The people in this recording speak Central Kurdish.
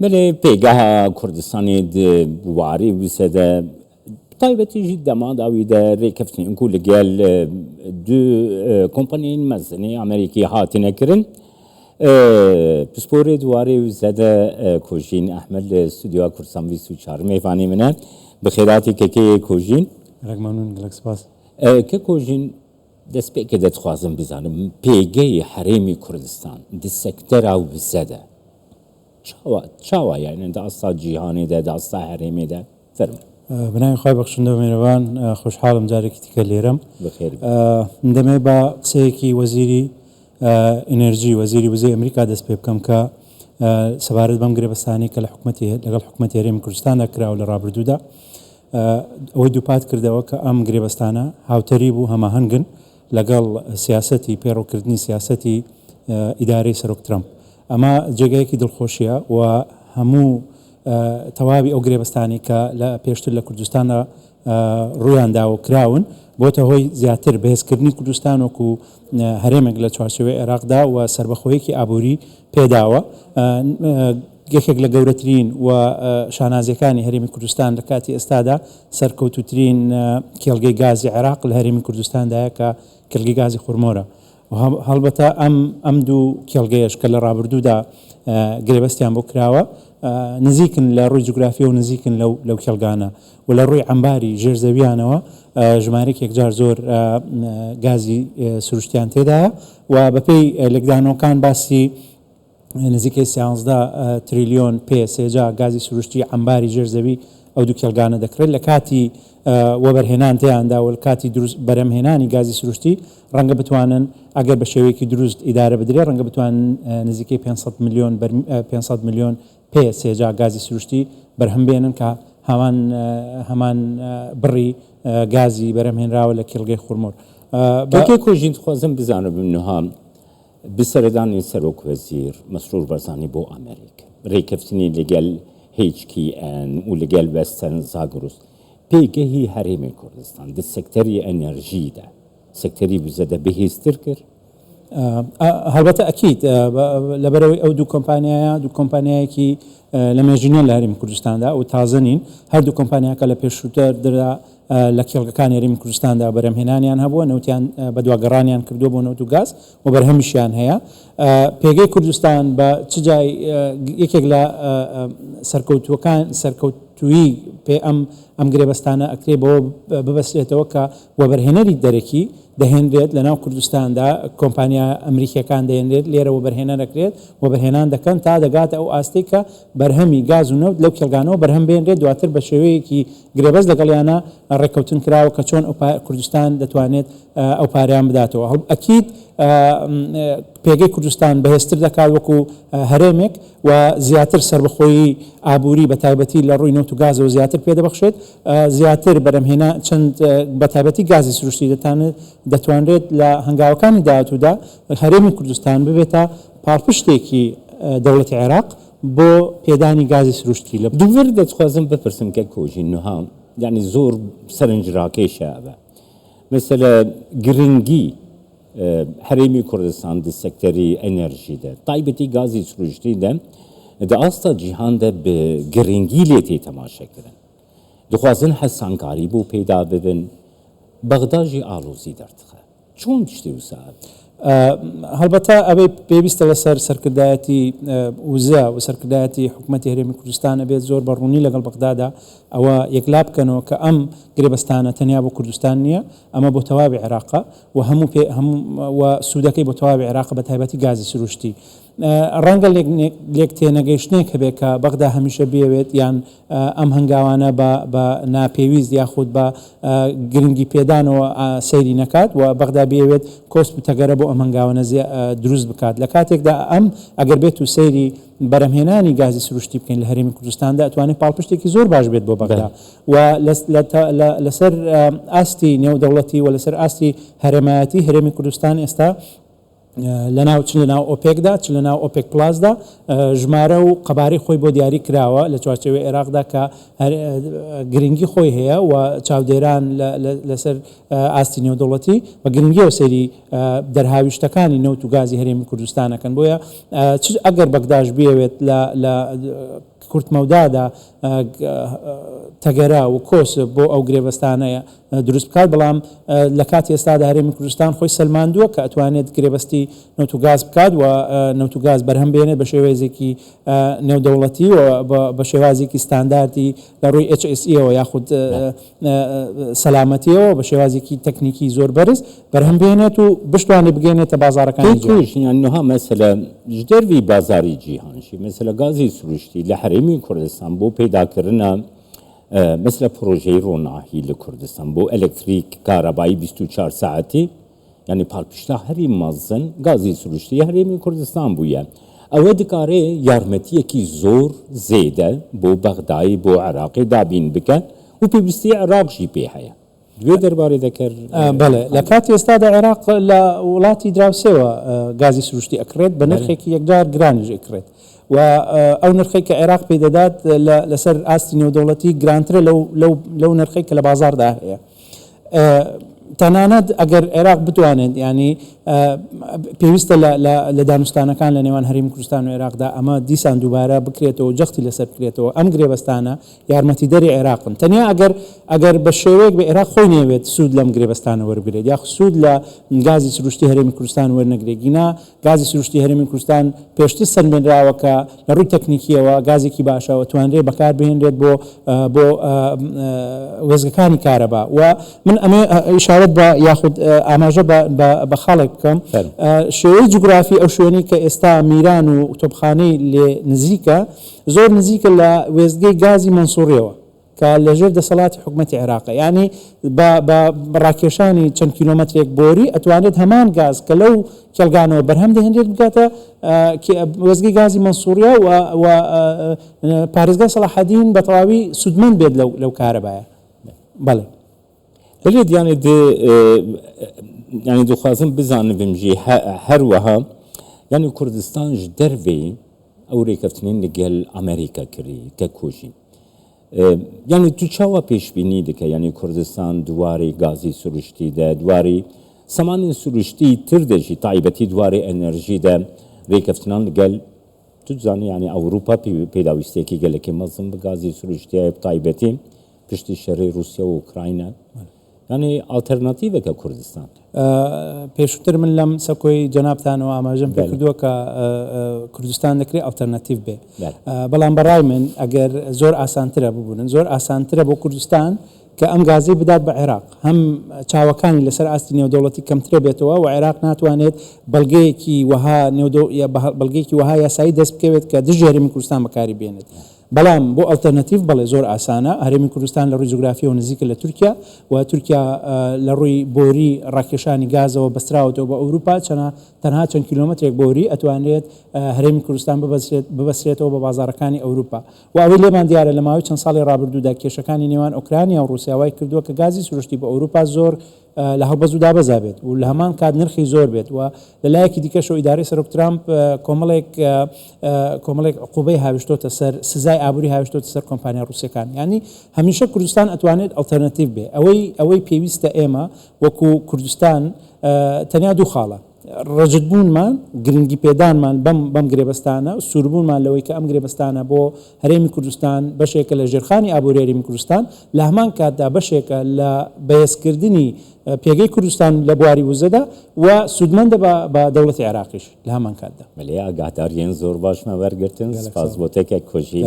بله پیگاه کردستانی بواری بسده طایبتی جدا ما داویده ریکفتن انکو لگل دو کمپانین مزنی امریکی هاتی نکرن پسپوری دواری بسده کوجین احمد استودیو کردستان ویسو چهار میفانی منه بخیراتی که کوجین رقمانون گلک سپاس که کوجین دست به که دت خوازم بزنم پیگه حریمی کردستان دی سکتر او بسده چاوا يعني داستا جیهانی ده داستا حریمی ده فرم بنای خواهی بخشنده و میروان خوشحالم جاری که تکلیرم بخیر دمه با سیکی وزیری انرژی وزیری وزیر امریکا دست به بکم که سفارت بام گریبستانی که لگل حکومتی حریم کردستان کرا و لرابردو ده اوی دوپات کرده و که ام گریبستانه هاوتری بو همه هنگن لگل سیاستی پیرو کردنی سیاستی اداره سروک ترامپ اما جگایکی دلخوشیه و همو توابی او گریبستانی که پیشتر لکردستان رویان داو کراون بوته هوی زیاتر بحث کردنی کردستان وکو هرمک لچوارچوی عراق دا و سربخویی که عبوری پیداوه یەکێک لە گەورەترین و شانازیەکانی هەرێمی کوردستان لە کاتی ئێستادا سەرکەوتوترین کێڵگەی گازی عێراق لە هەرێمی کوردستاندایە کە کێڵگەی گازی خورمۆرە و هەڵبەتە ئەم دوو کێڵگەیەش کە لە ڕابردوودا گرێبەستیان بۆ کراوە نزیکن لە ڕووی جوگرافیە و نزیکن لەو کێڵگانە و لە ڕووی عەمباری ژێرزەویانەوە ژمارەیەک یەکجار زۆر گازی سروشتیان تێدایە و بەپێی لێکدانەوەکان باسی نزیکەی 11 تریلیۆن پێ سێجا گازی سروشتی عەمباری ژێرزەوی ئەو دوو کێڵگانە دەکرێت لە کاتی وەبەرهێنان تیاندا و لە کاتی دروست بەرهەمهێنانی گازی سروشتی ڕەنگە بتوانن ئەگەر بە شێوەیەکی دروست ئیدارە بدرێت ڕەنگە بتوانن نزیکەی 500 میلیۆن پێ سێجا گازی سروشتی بەرهەم بێنن کە هەمان بڕی گازی بەرهەمهێنراوە لە کێڵگەی خورمۆر. که کوژین خوازم بزانم بنها بسردانی سروک وزیر مسرور برزانی بو امریکا ریکفتنی لگل HKN و لگل وسترن زاگروس پیگهی حریم کردستان ده سکتری انرژی ده سکتری بزده بهیستر کرد هەڵبەتە ئەکید لەبەرەوەی ئەو دوو کۆمپانیایەکی لە مێژینە لە هەرێمی کوردستاندا و تازە نین هەردوو کۆمپانیاکە لە پێشووتر لە کێڵگەکانی هەرێمی کوردستاندا بەرهەمهێنانیان هەبووە نەوتیان بە دواگەڕانیان کردووە بۆ نەوت و گاز و بەرهەمیشیان هەیە پێگەی کوردستان بە چ جای یەکێک لە سەرکەوتووی پێ ئەم گرێبەستانە ئەکرێ بەوە ببەسرێتەوە کە وەبەرهێنەری دەرەکی دەهێنرێت لە ناو کوردستاندا کۆمپانیا ئەمریکیەکان دەهێنرێت لێرە وەبەرهێنە دەکرێت وەبەرهێنان دەکەن تا دەگاتە ئەو ئاستی کە بەرهەمی گاز و نەوت لەو کێڵگانەوە بەرهەم بێنرێت دواتر بە شێوەیەکی گرێبەست لەگەڵیانە ڕێککەوتن کراوە کە چۆن کوردستان دەتوانێت ئەو پاریان بداتەوە. ئەکید پێگەی کوردستان بەهێزتر دەکات وەکو هەرێمێک و زیاتر سربەخۆیی ئابووری بە تایبەتی لە ڕووی نەوت و گازەوە زیاتر پێدەبەخشێت زیاتر بەرهەمهێنا چەند بە تایبەتی گازی سروشتی دەتوانرێت لە هەنگاوەکانی داهاتوودا هەرێمی کوردستان ببێتە پاڵپشتێکی دەوڵەتی عێراق بۆ پێدانی گازی سروشتی لە دوور دەتخوازم بپرسم کە کۆژین نوها یعنی زۆر سەرنجڕاکێشە بە مثلا گرنگی حريمي كردستان دي سكتري انرجي ده طيبتي غازي سروجتي ده ده استا جهان ده بگرنگیلیتی تماشا کرن دخوازن حسان کاری بو پیدا ببن بغداجی آلوزی درتخه چون تشتی و ساعت هەڵبەتە ئەوەی پێویستە لەسەر سەرکردایەتی وزە و سەرکردایەتی حکوومەتی هەرێمی کوردستانە بێت زۆر بەڕوونی لەگەڵ بەغدادا ئەوە یەکلا بکەنەوە کە ئەم گرێبەستانە تەنیا بۆ کوردستان نییە ئەمە بۆ تەواوی عێراقە و هەموو سوودەکەی بۆ تەواوی عێراق بە تایبەتی گازی سروشتی ڕەنگە لێک تێنەگەیشتنێک هەبێت کە بەغدا هەمیشە بێوێت یان ئەم هەنگاوانە بە ناپێویست یاخود بە گرنگی پێدانەوە سەیری نەکات و بەغدا بێوێت کۆست بتەگەرە بۆ ئەم هەنگاوانە دروست بکات لە کاتێکدا ئەگەر بێت و سەیری بەرهەمهێنانی گازی سروشتی بکەین لە هەرێمی کوردستاندا ئەتوانێت پاڵپشتێکی زۆر باش بێت بۆ بەغدا و لەسەر ئاستی نێودەوڵەتی و لەسەر ئاستی هەرێمایەتی هەرێمی کوردستان ئێستا لەناو چ لەناو ئۆپێکدا چ لەناو ئۆپێک پلاسدا ژمارە و قەبارەی خۆی بۆ دیاری کراوە لە چوارچێوەی عێراقدا کە گرنگی خۆی هەیە و چاودێران لەسەر ئاستی نێودەوڵەتی بە گرنگیەوە سەیری دەرهاویشتەکانی نەوت و گازی هەرێمی کوردستانەکەن بۆیە ئەگەر بەگداش بێوێت لە کورتمەودادا تەگەرا و کۆس بۆ ئەو گرێبەستانەیە دروست بکات بەڵام لە کاتی ئێستادا هەرێمی کوردستان خۆی سەلماندووە کە ئەتوانێت گرێبەستی نەوت و گاز بکات و نەوت و گاز بەرهەم بێنێت بە شێوازێکی نێودەوڵەتی و بە شێوازێکی ستانداردی لە ڕووی HSEەوە یاخود سەلامەتیەوە بە شێوازێکی تەکنیکی زۆر بەرز بەرهەم بێنێت و بشتوانێت بگەێنێتە بازارەکانی نها مثلا جدەروی بازاری جیهانشی مثلا گازی سروشتی لە هەرێمی کوردستان بۆ پەیداکردنە مثل پروژەی ڕۆناهی لە کوردستان بۆ ئەلکتریک کارەبایی 24 ساعتی یعنی پاڵپشتا هەری مەزن گازی سروشتی هەرێمی کوردستان بووە ئەوە دکارێ یارمەتیەکی زۆر زێدە بۆ بەغدای بۆ عێراقی دابین بکە و پێویستی عێراقشی پێ هەیە دوێ دەربارەی دەکرد بەڵێ لە کاتی ئێستادا عێراق لە وڵاتی دراوسێەوە گازی سروشتی ئەکرێت بە نرخێکی یەکجار گرانیش ئەکرێت و ئەو نرخی کە عێراق پێ دەدات لەسەر ئاستی نێودەوڵەتی گرانترە لەو نرخی کە لە بازاردا هەیە تەنانەت ئەگەر عێراق بتوانێت ینی پێویستە لە دانوستانەکان لە نێوان هەرێمی کوردستان و عێراقدا ئەمە دیسان دووبارە بکرێتەوە جەختی لەسەر بکرێتەوە ئەم گرێبەستانە یارمەتی دەری عێراقن تەنیا ئەگەر بە شێوەیەک بە عێراق خۆی نێوێت سوود لەم گرێبەستانە وەربگرێت یا سوود لە گازی سروشتی هەرێمی کوردستان وەرنەگرێت گینا گازی سروشتی هەرێمی کوردستان پێشتر سەرمێنراوە کە لە ڕووی تەکنیکیەوە گازێکی باشەوە توانرێت بەکار بهێنرێت بۆ وێزگەکانی کارەبا و من ئەمێ ئیشارەت بە یاخود ئاماژە بە خاڵێک بکەم شێوەی جوگرافی ئەو شوێنی کە ئێستا میران و تۆپخانەی لێ نزیکە زۆر نزیکە لە وێزگەی گازی منسووریەوە کە لەژێر دەسەڵاتی حکوومەتی عێراقە ینی بە ڕاکێشانی چەند کیلۆمەترێک بۆری ئەتوانێت هەمان گاز کە لەو کێلگانەوە بەرهەم دەهێنرێت بگاتە وەزگەی گازی منسووریە و پارێزگای سەلاحەدین بە تەواوی سودمەند بێت لەو کارەبایە بەڵێ بلید یعنی دخوازم بزانم بمجی هەروەها یعنی کوردستان ji dervê ew rêkeftinên li gel Amerîka kirî te kojî yani tu çawa pêşbînî dike yani Kurdistan duwarê gazî sürüştî de duwarê semanên sürüştî tir de jî taybetî duwarê enerjî de rêkeftinan li gel tu zanî yani Ewropa pêdawîstekî gelekî mezin bi gazî sürüştiye taybetî piştî şerê Rusya û Ukrayna yani alternatîveke Kurdistan پێشتر من لەم سەکۆی جەنابتانەوە ئاماژەم پێ کردووە کە کوردستان دەکرێت ئالتەرناتیڤ بێ بەڵام بەڕای من ئەگەر زۆر ئاسانترە ببوون زۆر ئاسانترە بۆ کوردستان کە ئەم گازی بدات بە عێراق هەم چاوەکانی لەسەر ئاستی نێودەوڵەتی کەمترە بێتەوە و عێراق ناتوانێت بەڵگەیەکی وەها یاسایی دەست بکەوێت کە دژی هەرێمی کوردستان بەکاری بێنێت بەڵام بۆ ئالتەرناتیڤ بەڵێ زۆر ئاسانە هەرێمی کوردستان لە ڕووی جوگرافیەوە نزیکە لە تورکیا و تورکیا لە ڕووی بۆری ڕاکێشانی گازەوە بەستراوەتەوە بە ئەوروپا تەنها چەند کیلۆمەترێک بۆری ئەتوانرێت هەرێمی کوردستان ببەسرێتەوە بە بازارەکانی ئەوروپا و ئەوەی لێمان دیارە لە ماوەی چەند ساڵی ڕابردوودا کێشەکانی نێوان ئۆکرانیا و رووسیاوای کردووە کە گازی سروشتی بە ئەوروپا زۆر لە هەڵبەز و دابەزا بێت و لە هەمان کات نرخی زۆر بێت و لەلایەکی دیکەشەوە ئیدارەی سەرۆک ترامپ کۆمەڵێک عقوبەی هاویشتۆتە سەر سزای ئابووری هاویشتۆتە سەر کۆمپانیا رووسیەکان ینی هەمیشە کوردستان ئەتوانێت ئالتەرناتیڤ بێ ئەوەی پێویستە ئێمە وەکو کوردستان تەنیا دوو خاڵە ڕەجدبوونمان گرنگی پێدانمان بەم گرێبەستانە سووربوونمان لەوەی کە ئەم گرێبەستانە بۆ هەرێمی کوردستان بەشێکە لە ژێرخانی ئابووری هەرێمی کوردستان لە هەمان کاتدا بەشێکە لە بەهێزکردنی پێگەی کوردستان لە بواری وزەدا و سودمەندە بە دەوڵەتی عێراقیش لە هەمان کاتدا مەلێ ئاگاداریان زۆر باشمە وەرگرتن سپاس بۆ تێکێک کۆژی